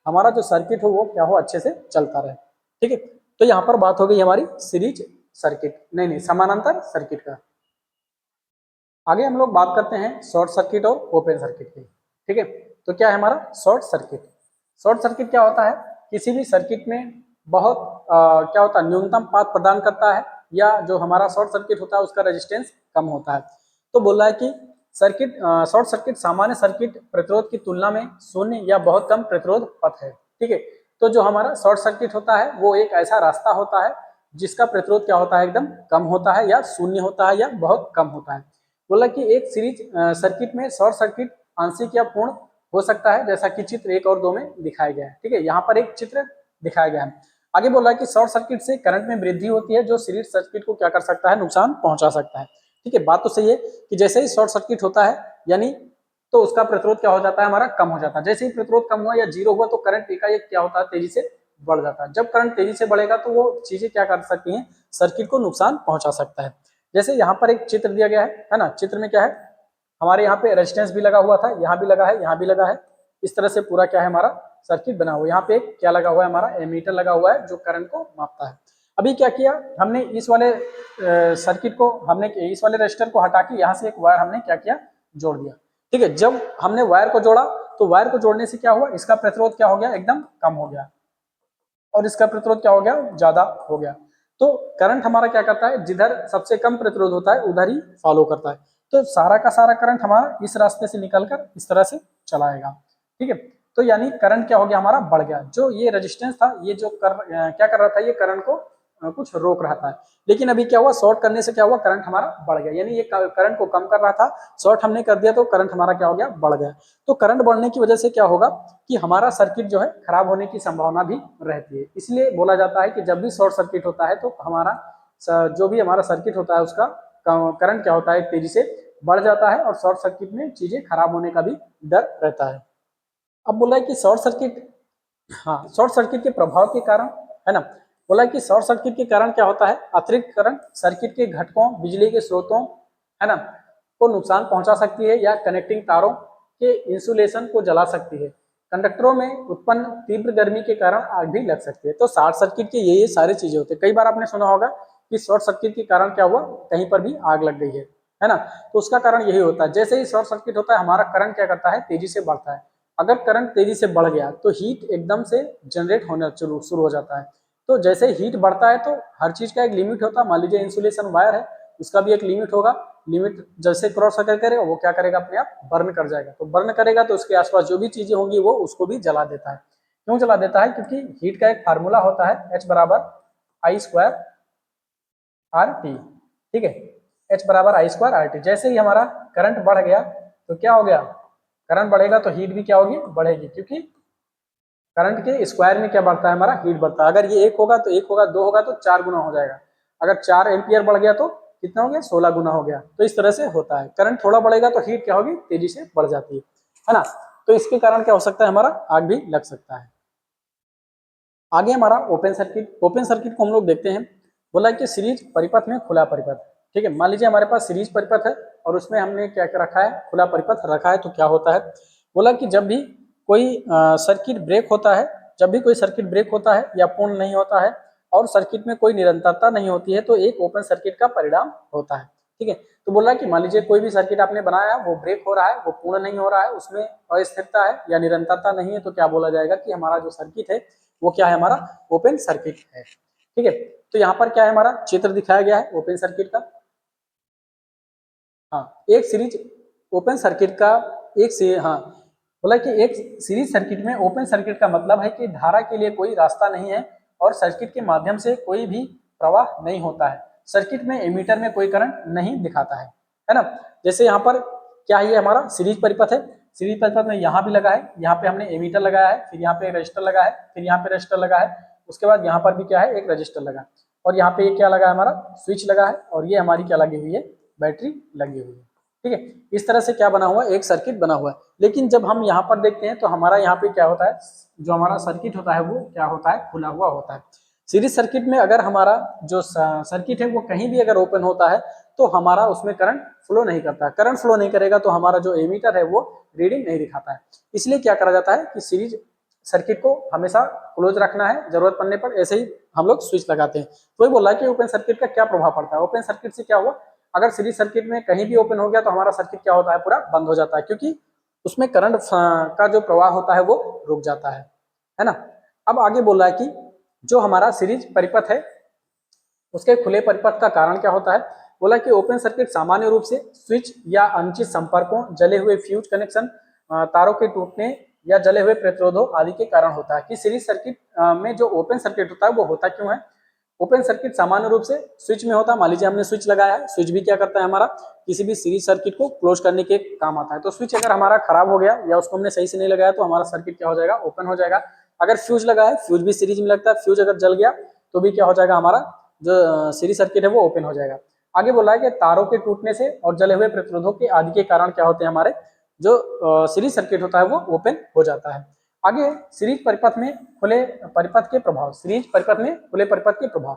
हमारा जो सर्किट हो वो क्या हो, अच्छे से चलता रहे। ठीक है, तो यहाँ पर बात हो गई हमारी सीरीज सर्किट, नहीं समानांतर सर्किट का। आगे हम लोग बात करते हैं शॉर्ट सर्किट और ओपन सर्किट की। ठीक है, तो क्या है हमारा शॉर्ट सर्किट। शॉर्ट सर्किट क्या होता है, किसी भी सर्किट में बहुत क्या होता है, न्यूनतम पाथ प्रदान करता है, या जो हमारा शॉर्ट सर्किट होता है उसका रेजिस्टेंस कम होता है। तो बोल रहा है कि सर्किट शॉर्ट सर्किट सामान्य सर्किट प्रतिरोध की तुलना में शून्य या बहुत कम प्रतिरोध पथ है। ठीक है, तो जो हमारा शॉर्ट सर्किट होता है वो एक ऐसा रास्ता होता है जिसका प्रतिरोध क्या होता है, एकदम कम होता है, या शून्य होता है, या बहुत कम होता है। बोला कि एक सीरीज सर्किट में शॉर्ट सर्किट आंशिक या पूर्ण हो सकता है, जैसा कि चित्र 1 और 2 में दिखाया गया है। ठीक है, यहाँ पर एक चित्र दिखाया गया है। आगे बोला कि शॉर्ट सर्किट से करंट में वृद्धि होती है जो सीरीज सर्किट को क्या कर सकता है, नुकसान पहुंचा सकता है। ठीक है, बात तो सही है कि जैसे ही शॉर्ट सर्किट होता है यानी तो उसका प्रतिरोध क्या हो जाता है, हमारा कम हो जाता है। जैसे ही प्रतिरोध कम हुआ या जीरो हुआ तो करंट एकाएक क्या होता है, तेजी से बढ़ जाता है। जब करंट तेजी से बढ़ेगा तो वो चीजें क्या कर सकती हैं, सर्किट को नुकसान पहुंचा सकता है। जैसे यहाँ पर एक चित्र दिया गया है ना, चित्र में क्या है, हमारे यहाँ पे रेजिस्टेंस भी लगा हुआ था, यहाँ भी लगा है, यहाँ भी लगा है। इस तरह से पूरा क्या है हमारा सर्किट बना हुआ है। यहाँ पे एक क्या लगा हुआ है, हमारा एमीटर लगा हुआ है जो करंट को मापता है। अभी क्या किया हमने, इस वाले सर्किट को हमने, इस वाले रजिस्टर को हटा के यहाँ से एक वायर हमने क्या किया, जोड़ दिया। ठीक है, जब हमने वायर को जोड़ा तो वायर को जोड़ने से क्या हुआ, इसका प्रतिरोध क्या हो गया, एकदम कम हो गया, और इसका प्रतिरोध क्या हो गया, ज्यादा हो गया। तो करंट हमारा क्या करता है, जिधर सबसे कम प्रतिरोध होता है उधर ही फॉलो करता है। तो सारा का सारा करंट हमारा इस रास्ते से निकलकर इस तरह से चलाएगा। ठीक है, तो यानी करंट क्या हो गया, हमारा बढ़ गया। जो ये रेजिस्टेंस था ये जो क्या कर रहा था, ये करंट को कुछ रोक रहा था। लेकिन अभी क्या हुआ, शॉर्ट करने से क्या हुआ, करंट हमारा बढ़ गया। यानी ये करंट को कम कर रहा था, शॉर्ट हमने कर दिया तो करंट हमारा क्या हो गया, बढ़ गया। तो करंट बढ़ने की वजह से क्या होगा कि हमारा सर्किट जो है खराब होने की संभावना भी रहती है। इसलिए बोला जाता है कि जब भी शॉर्ट सर्किट होता है तो हमारा जो भी हमारा सर्किट होता है उसका करंट क्या होता है, तेजी से बढ़ जाता है, और शॉर्ट सर्किट में चीजें खराब होने का भी डर रहता है। अब बोला है कि शॉर्ट सर्किट, हाँ शॉर्ट सर्किट के प्रभाव के कारण, है ना, बोला है कि शॉर्ट सर्किट के कारण क्या होता है, अतिरिक्त करंट सर्किट के घटकों, बिजली के स्रोतों, है ना, को नुकसान पहुंचा सकती है, या कनेक्टिंग तारों के इंसुलेशन को जला सकती है। कंडक्टरों में उत्पन्न तीव्र गर्मी के कारण आग भी लग सकती है। तो शॉर्ट सर्किट के ये सारी चीजें होती है। कई बार आपने सुना होगा कि शॉर्ट सर्किट के कारण क्या हुआ, कहीं पर भी आग लग गई है ना। तो उसका कारण यही होता है, जैसे ही शॉर्ट सर्किट होता है हमारा करंट क्या करता है, तेजी से बढ़ता है। अगर करंट तेजी से बढ़ गया तो हीट एकदम से जनरेट होना शुरू हो जाता है। तो जैसे हीट बढ़ता है तो हर चीज का एक लिमिट होता है। मान लीजिए इंसुलेशन वायर है, उसका भी एक लिमिट होगा। लिमिट जैसे क्रॉस करेगा वो क्या करेगा, अपने आप बर्न कर जाएगा। तो बर्न करेगा तो उसके आसपास जो भी चीजें होंगी वो उसको भी जला देता है। क्यों जला देता है? क्योंकि हीट का एक फार्मूला होता है H बराबर आई स्क्वायर आर टी। ठीक है, H बराबर आई स्क्वायर आर टी। जैसे ही हमारा करंट बढ़ गया तो क्या हो गया, करंट बढ़ेगा तो हीट भी क्या होगी, बढ़ेगी, क्योंकि करंट के स्क्वायर में क्या बढ़ता है, हमारा हीट बढ़ता है। अगर ये 1 होगा तो 1 होगा, 2 होगा तो 4 गुना हो जाएगा। अगर 4 एम्पियर बढ़ गया तो कितना हो गया, 16 गुना हो गया। तो इस तरह से होता है। करंट थोड़ा बढ़ेगा तो हीट क्या होगी, तेजी से बढ़ जाती है ना। तो इसके कारण क्या हो सकता है, हमारा आग भी लग सकता है। आगे हमारा ओपन सर्किट। ओपन सर्किट को हम लोग देखते हैं। बोला कि सीरीज परिपथ में खुला परिपथ। ठीक है, मान लीजिए हमारे पास सीरीज परिपथ है और उसमें हमने क्या रखा है, खुला परिपथ रखा है। तो क्या होता है, बोला कि जब भी कोई सर्किट ब्रेक होता है, जब भी कोई सर्किट ब्रेक होता है या पूर्ण नहीं होता है और सर्किट में कोई निरंतरता नहीं होती है तो एक ओपन सर्किट का परिणाम होता है। ठीक है, तो बोला कि मान लीजिए कोई भी सर्किट आपने बनाया, वो ब्रेक हो रहा है, वो पूर्ण नहीं हो रहा है, उसमें अस्थिरता है या निरंतरता नहीं है, तो क्या बोला जाएगा कि हमारा जो सर्किट है वो क्या है, हमारा ओपन सर्किट है। ठीक है, तो यहाँ पर क्या है, हमारा चित्र दिखाया गया है ओपन सर्किट का। हाँ, एक सीरीज ओपन सर्किट का एक से हाँ, बोला कि एक सीरीज सर्किट में ओपन सर्किट का मतलब है कि धारा के लिए कोई रास्ता नहीं है और सर्किट के माध्यम से कोई भी प्रवाह नहीं होता है। सर्किट में एमीटर में कोई करंट नहीं दिखाता है ना। जैसे यहाँ पर क्या है, ये हमारा सीरीज परिपथ है। सीरीज परिपथ में यहाँ भी लगा है, यहाँ पे हमने एमीटर लगाया है, फिर यहाँ पे रजिस्टर लगा है, फिर यहाँ पे रजिस्टर लगा है, उसके बाद यहाँ पर भी क्या है, एक रजिस्टर लगा है, और यहाँ पे ये क्या लगा है, हमारा स्विच लगा है, और ये हमारी क्या लगी हुई है, बैटरी लगी हुई है। ठीक है, इस तरह से क्या बना हुआ है, एक सर्किट बना हुआ है। लेकिन जब हम यहाँ पर देखते हैं तो हमारा यहाँ पे क्या होता है, जो हमारा सर्किट होता है वो क्या होता है, खुला हुआ होता है। सीरीज सर्किट में अगर हमारा जो सर्किट है वो कहीं भी अगर ओपन होता है तो हमारा उसमें करंट फ्लो नहीं करता। करंट फ्लो नहीं करेगा तो हमारा जो एमीटर है वो रीडिंग नहीं दिखाता है। इसलिए क्या करा जाता है कि सीरीज सर्किट को हमेशा क्लोज रखना है, जरूरत पड़ने पर ऐसे ही हम लोग स्विच लगाते हैं। तो वही बोला कि ओपन सर्किट का क्या प्रभाव पड़ता है। ओपन सर्किट से क्या हुआ, अगर सीरीज सर्किट में कहीं भी ओपन हो गया तो हमारा सर्किट क्या होता है, पूरा बंद हो जाता है, क्योंकि उसमें करंट का जो प्रवाह होता है वो रुक जाता है ना। अब आगे बोला है कि जो हमारा सीरीज परिपथ है उसके खुले परिपथ का कारण क्या होता है। बोला कि ओपन सर्किट सामान्य रूप से स्विच या अनुचित संपर्कों, जले हुए फ्यूज कनेक्शन, तारों के टूटने या जले हुए प्रतिरोधों आदि के कारण होता है। कि सीरीज सर्किट में जो ओपन सर्किट होता है वो होता क्यों है। ओपन सर्किट सामान्य रूप से स्विच में होता है। मान लीजिए हमने स्विच लगाया है, स्विच भी क्या करता है, हमारा किसी भी सीरीज सर्किट को क्लोज करने के काम आता है। तो स्विच अगर हमारा खराब हो गया या उसको हमने सही से नहीं लगाया तो हमारा सर्किट क्या हो जाएगा, ओपन हो जाएगा। अगर फ्यूज लगा है, फ्यूज भी सीरीज में लगता है, फ्यूज अगर जल गया तो भी क्या हो जाएगा, हमारा जो सीरीज सर्किट है वो ओपन हो जाएगा। आगे बोला है कि तारों के टूटने से और जले हुए प्रतिरोधों के आदि के कारण क्या होते हैं, हमारे जो सीरीज सर्किट होता है वो ओपन हो जाता है। आगे सीरीज परिपथ में खुले परिपथ के प्रभाव। सीरीज परिपथ में खुले परिपथ के प्रभाव।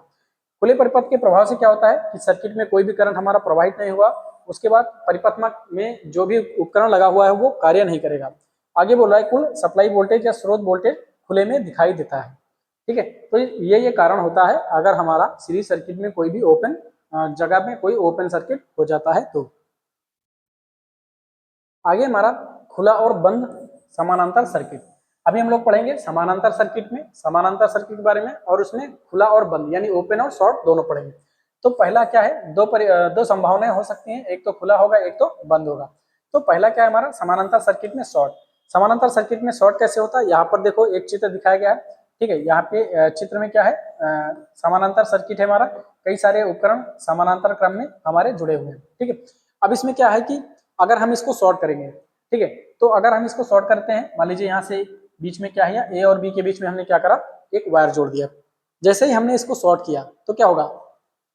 खुले परिपथ के प्रभाव से क्या होता है कि सर्किट में कोई भी करंट हमारा प्रवाहित नहीं हुआ, उसके बाद परिपथमक में जो भी उपकरण लगा हुआ है वो कार्य नहीं करेगा। आगे बोला है कुल सप्लाई वोल्टेज या स्रोत वोल्टेज खुले में दिखाई देता है। ठीक है, तो ये कारण होता है अगर हमारा सीरीज सर्किट में कोई भी ओपन जगह में कोई ओपन सर्किट हो जाता है तो। आगे हमारा खुला और बंद समानांतर सर्किट। अभी हम लोग पढ़ेंगे समानांतर सर्किट में, समानांतर सर्किट के बारे में, और उसमें खुला और बंद यानी ओपन और शॉर्ट दोनों पढ़ेंगे। तो पहला क्या है, दो संभावनाएं हो सकती हैं, एक तो खुला होगा एक तो बंद होगा। तो पहला क्या है, हमारा समानांतर सर्किट में शॉर्ट। समानांतर सर्किट में शॉर्ट कैसे होता है, यहाँ पर देखो एक चित्र दिखाया गया है। ठीक है, यहाँ पे चित्र में क्या है, समानांतर सर्किट है हमारा, कई सारे उपकरण समानांतर क्रम में हमारे जुड़े हुए हैं। ठीक है, अब इसमें क्या है कि अगर हम इसको शॉर्ट करेंगे, ठीक है, तो अगर हम इसको शॉर्ट करते हैं, मान लीजिए यहाँ से बीच में क्या है, ए और बी के बीच में हमने क्या करा, एक वायर जोड़ दिया। जैसे ही हमने इसको शॉर्ट किया तो क्या होगा,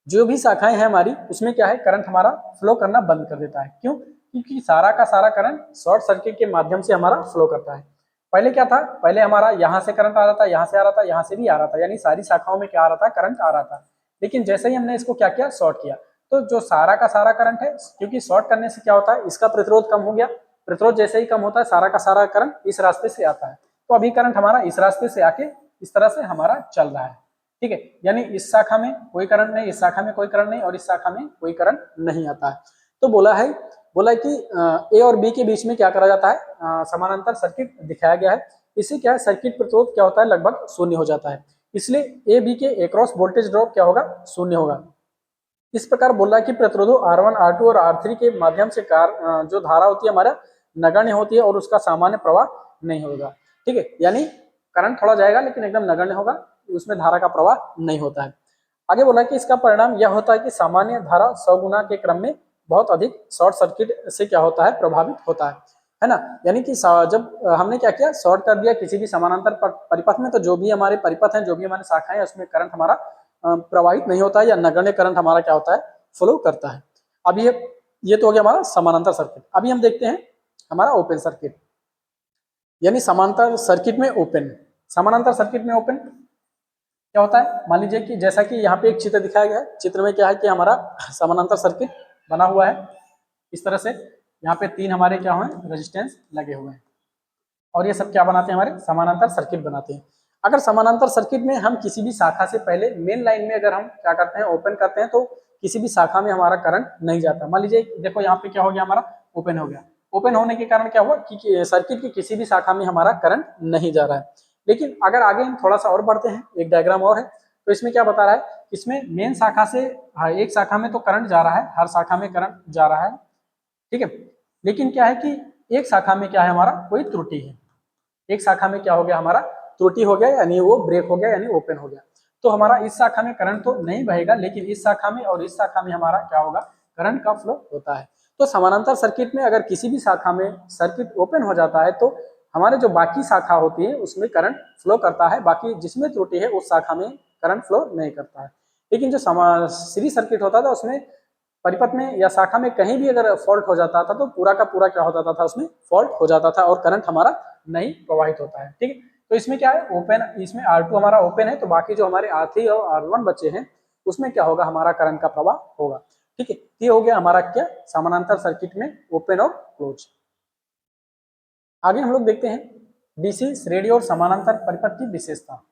जो भी शाखाएं हैं हमारी उसमें क्या है, करंट हमारा फ्लो करना बंद कर देता है। क्यों, क्योंकि सारा का सारा करंट शॉर्ट सर्किट के माध्यम से हमारा फ्लो करता है। पहले क्या था, पहले हमारा यहाँ से करंट आ रहा था, यहाँ से आ रहा था, यहाँ से भी आ रहा था, यानी सारी शाखाओं में क्या आ रहा था, करंट आ रहा था। लेकिन जैसे ही हमने इसको क्या किया, शॉर्ट किया, तो जो सारा का सारा करंट है, क्योंकि शॉर्ट करने से क्या होता है, इसका प्रतिरोध कम हो गया। प्रतिरोध जैसे ही कम होता है, सारा का सारा करंट इस रास्ते से आता है। तो अभी करंट हमारा इस रास्ते से आके इस तरह से हमारा चल रहा है। ठीक है, यानी इस शाखा में कोई करंट नहीं, इस शाखा में कोई करंट नहीं, और इस शाखा में कोई करंट नहीं आता है। तो बोला है कि ए और बी के बीच में क्या करा जाता है, समानांतर सर्किट दिखाया गया है। इससे क्या है, सर्किट प्रतिरोध क्या होता है, लगभग शून्य हो जाता है। इसलिए ए बी के एक्रॉस वोल्टेज ड्रॉप क्या होगा, शून्य होगा। इस प्रकार बोल रहा है कि प्रतिरोधों R1, R2 और R3 के माध्यम से जो धारा होती है हमारा नगण्य होती है और उसका सामान्य प्रवाह नहीं होगा। ठीक है, यानी करंट थोड़ा जाएगा लेकिन एकदम नगण्य होगा, उसमें धारा का प्रवाह नहीं होता है। आगे बोला कि इसका परिणाम यह होता है कि सामान्य धारा 100 गुना के क्रम में बहुत अधिक शॉर्ट सर्किट से क्या होता है, प्रभावित होता है ना। यानी कि जब हमने क्या किया, शॉर्ट कर दिया किसी भी समानांतर परिपथ में, तो जो भी हमारे परिपथ हैं, जो भी हमारे शाखाएं, उसमें करंट हमारा प्रवाहित नहीं होता है या नगण्य करंट हमारा क्या होता है, फ्लो करता है। अब ये तो हो गया हमारा समानांतर सर्किट। अभी हम देखते हैं हमारा ओपन सर्किट, यानी समांतर सर्किट में ओपन। समानांतर सर्किट में ओपन क्या होता है, मान लीजिए कि जैसा कि यहाँ पे एक चित्र दिखाया गया है, चित्र में क्या है कि हमारा समानांतर सर्किट बना हुआ है इस तरह से। यहाँ पे 3 हमारे क्या हुए, रेजिस्टेंस लगे हुए हैं, और ये सब क्या बनाते हैं, हमारे समानांतर सर्किट बनाते हैं। अगर समानांतर सर्किट में हम किसी भी शाखा से पहले मेन लाइन में अगर हम क्या करते हैं, ओपन करते हैं, तो किसी भी शाखा में हमारा करंट नहीं जाता। मान लीजिए देखो यहाँ पे क्या हो गया, हमारा ओपन हो गया। ओपन होने के कारण क्या हुआ कि सर्किट की किसी भी शाखा में हमारा करंट नहीं जा रहा है। लेकिन अगर आगे हम थोड़ा सा और बढ़ते हैं, एक डायग्राम और है, तो इसमें क्या बता रहा है, इसमें मेन शाखा से एक शाखा में तो करंट जा रहा है, हर शाखा में करंट जा रहा है, ठीक है। लेकिन क्या है कि एक शाखा में क्या है, हमारा कोई त्रुटि है। एक शाखा में क्या हो गया, हमारा त्रुटि हो गया, यानी वो ब्रेक हो गया, यानी ओपन हो गया। तो हमारा इस शाखा में करंट तो नहीं बहेगा, लेकिन इस शाखा में और इस शाखा में हमारा क्या होगा, करंट का फ्लो होता है। तो समानांतर सर्किट में अगर किसी भी शाखा में सर्किट ओपन हो जाता है, तो हमारे जो बाकी शाखा होती है उसमें करंट फ्लो करता है, बाकी जिसमें त्रुटि है उस शाखा में करंट फ्लो नहीं करता है। लेकिन जो सीरीज सर्किट होता था उसमें परिपथ में या शाखा में कहीं भी अगर फॉल्ट हो जाता था, तो पूरा का पूरा क्या हो जाता था, उसमें फॉल्ट हो जाता था और करंट हमारा नहीं प्रवाहित होता है। ठीक है, तो इसमें क्या है, ओपन, इसमें R2 हमारा ओपन है, तो बाकी जो हमारे R3 और R1 बचे हैं उसमें क्या होगा, हमारा करंट का प्रवाह होगा। ठीक है, ये हो गया हमारा क्या, समानांतर सर्किट में ओपन और क्लोज। आगे हम लोग देखते हैं डीसी, श्रेणी और समानांतर परिपथ की विशेषता।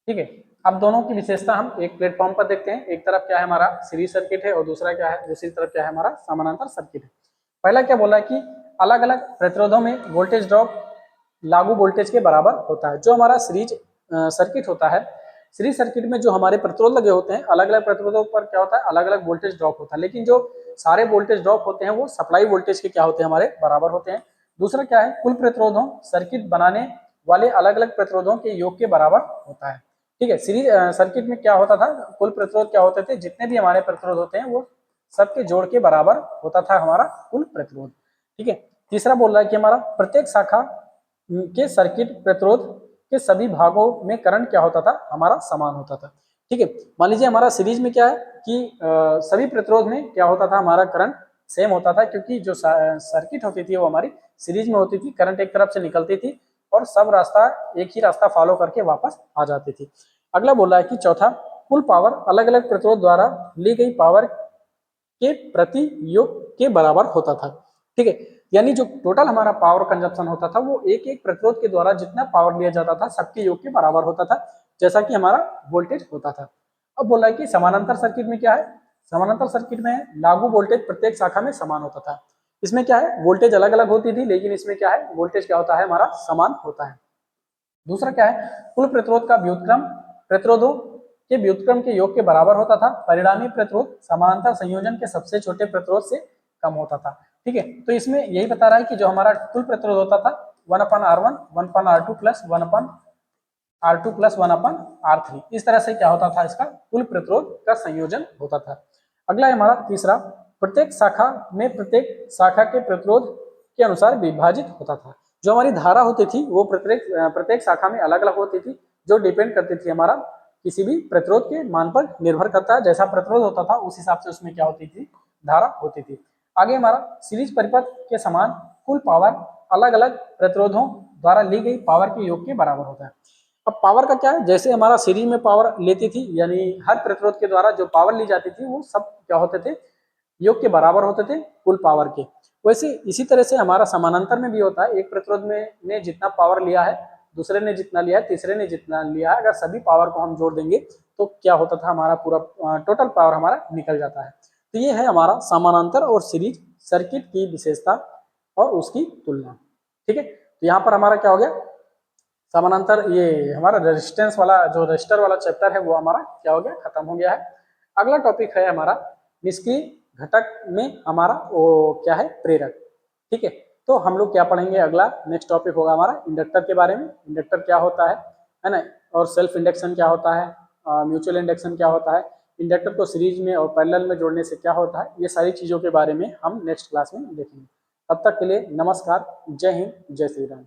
ठीक है, अब दोनों की विशेषता हम एक प्लेटफॉर्म पर देखते हैं। एक तरफ क्या है, हमारा सीरीज सर्किट है, और दूसरा क्या है, दूसरी तरफ क्या है, हमारा समानांतर सर्किट है। पहला क्या बोला है कि अलग अलग प्रतिरोधों में वोल्टेज ड्रॉप लागू वोल्टेज के बराबर होता है। जो हमारा सीरीज सर्किट होता है, सीरीज सर्किट में जो हमारे प्रतिरोध लगे होते हैं, अलग अलग प्रतिरोधों पर क्या होता है, अलग अलग वोल्टेज ड्रॉप होता है, लेकिन जो सारे वोल्टेज ड्रॉप होते हैं वो सप्लाई वोल्टेज के क्या होते हैं, हमारे बराबर होते हैं। दूसरा क्या है, कुल प्रतिरोधों सर्किट बनाने वाले अलग अलग प्रतिरोधों के योग के बराबर होता है। ठीक है, सीरीज सर्किट में क्या होता था, कुल प्रतिरोध क्या होते थे, जितने भी हमारे प्रतिरोध होते हैं वो सबके जोड़ के बराबर होता था हमारा कुल प्रतिरोध। ठीक है, तीसरा बोल रहा है कि हमारा प्रत्येक शाखा के सर्किट प्रतिरोध के सभी भागों में करंट क्या होता था, हमारा समान होता था। ठीक है, मान लीजिए हमारा सीरीज में क्या है कि सभी प्रतिरोध में क्या होता था, हमारा करंट सेम होता था, क्योंकि जो सर्किट होती थी वो हमारी सीरीज में होती थी, करंट एक तरफ से निकलती थी और सब रास्ता एक ही रास्ता फॉलो करके वापस आ जाती थी। अगला बोला है कि चौथा, कुल पावर अलग अलग प्रतिरोध द्वारा ली गई पावर के प्रति योग के बराबर होता था। ठीक है, यानी जो टोटल हमारा पावर कंजप्शन होता था वो एक एक प्रतिरोध के द्वारा जितना पावर लिया जाता था सबके योग के बराबर होता था, जैसा कि हमारा वोल्टेज होता था। अब बोला है कि समानांतर सर्किट में क्या है, समानांतर सर्किट में लागू वोल्टेज प्रत्येक शाखा में समान होता था। इसमें क्या है, वोल्टेज अलग अलग होती थी, लेकिन इसमें क्या है, वोल्टेज क्या होता है, हमारा समान होता है। दूसरा क्या है, कुल प्रतिरोध का व्युत्क्रम प्रतिरोधों के व्युत्क्रम के योग के बराबर होता था। परिणामी प्रतिरोध समानांतर संयोजन के सबसे छोटे प्रतिरोध से कम होता था। ठीक है, तो इसमें यही बता रहा है कि जो हमारा कुल प्रतिरोध होता था 1/R1 1/R2 plus 1/R2 plus 1/R3, इस तरह से क्या होता था, इसका कुल प्रतिरोध का संयोजन होता था। अगला है हमारा तीसरा, प्रत्येक शाखा में प्रत्येक शाखा के प्रतिरोध के अनुसार विभाजित होता था। जो हमारी धारा होती थी वो प्रत्येक प्रत्येक शाखा में अलग अलग होती थी, जो डिपेंड करती थी हमारा किसी भी प्रतिरोध के मान पर निर्भर करता है। जैसा प्रतिरोध होता था उस हिसाब से उसमें क्या होती थी, धारा होती थी। आगे हमारा सीरीज परिपथ के समान कुल पावर अलग अलग प्रतिरोधों द्वारा ली गई पावर के योग के बराबर होता है। अब पावर का क्या है, जैसे हमारा सीरीज में पावर लेती थी, यानी हर प्रतिरोध के द्वारा जो पावर ली जाती थी वो सब क्या होते थे, योग के बराबर होते थे कुल पावर के। वैसे इसी तरह से हमारा समानांतर में भी होता है, एक प्रतिरोध में ने जितना पावर लिया है, दूसरे ने जितना लिया है, तीसरे ने जितना लिया है, अगर सभी पावर को हम जोड़ देंगे तो क्या होता था, हमारा पूरा टोटल पावर हमारा निकल जाता है। तो ये है हमारा समानांतर और सीरीज सर्किट की विशेषता और उसकी तुलना। ठीक है, तो यहाँ पर हमारा क्या हो गया, समानांतर, ये हमारा रेजिस्टेंस वाला जो रजिस्टर वाला चैप्टर है वो हमारा क्या हो गया, खत्म हो गया है। अगला टॉपिक है हमारा निष्क्रिय घटक में हमारा वो क्या है, प्रेरक। ठीक है, तो हम लोग क्या पढ़ेंगे, अगला नेक्स्ट टॉपिक होगा हमारा इंडक्टर के बारे में। इंडक्टर क्या होता है ना, और सेल्फ इंडक्शन क्या होता है, म्यूचुअल इंडक्शन क्या होता है, इंडक्टर को सीरीज में और पैरेलल में जोड़ने से क्या होता है, ये सारी चीज़ों के बारे में हम नेक्स्ट क्लास में देखेंगे। तब तक के लिए नमस्कार, जय हिंद, जय श्री राम।